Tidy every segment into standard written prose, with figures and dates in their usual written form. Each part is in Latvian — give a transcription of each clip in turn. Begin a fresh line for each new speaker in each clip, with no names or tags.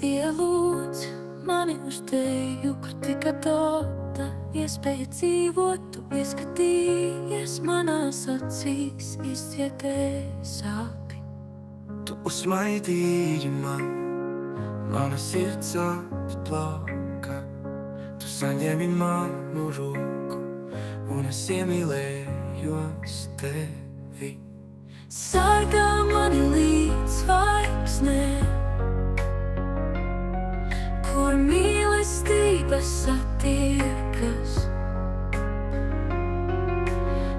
Ielūdz mani uz teju, kur tika dota iespēja dzīvot. Tu ieskatījies manās acīs, izcietēji sāpi.
Tu uzmaidīji man, mana sirds atplauka. Tu saņēmi manu roku, un es iemīlējos tevi.
Sargā mani līdz zvaigznēm, kur mīlestības satiekas.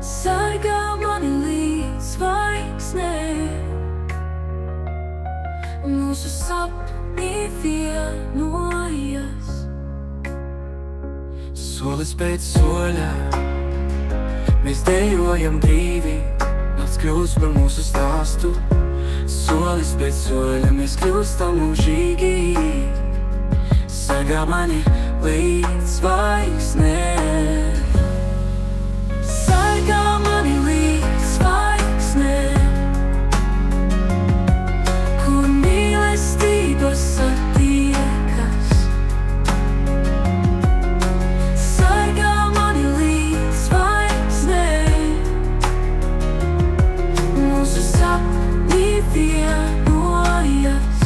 Sargā mani līdz zvaigznēm, mūsu sapni vienojas.
Solis pēc soļa mēs dejojam brīvi, nakts kļūst par mūsu stāstu. Solis pēc soļa mēs kļūstam mūžīgi. Sargā mani līdz zvaigznēm.
Sargā mani līdz zvaigznēm, kur mīlestības satiekas. Sargā mani līdz zvaigznēm, mūsu sapni vienojas.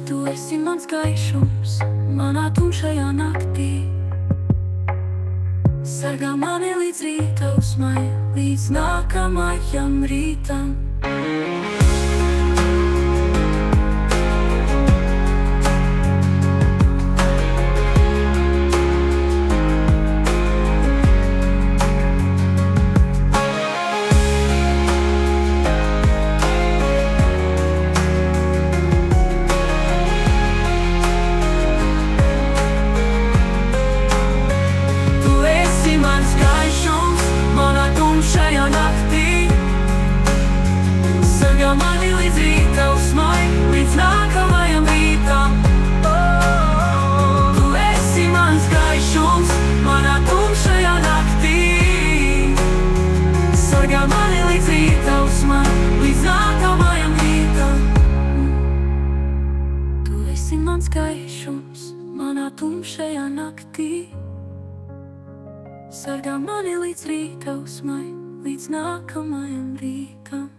Tu esi mans gaišums manā tumšajā naktī. Sargā mani līdz rītausmai, līdz nākamajam rītam.
Šajā naktī sargā mani līdz rītausmai, līdz nākamajam rītam. Tu esi mans gaišums manā tumšajā naktī. Sargā mani līdz rītausmai, līdz nākamajam rītam.
Tu esi mans gaišums manā tumšajā naktī. Sargā mani līdz rītausmai, līdz nākamajam rītam.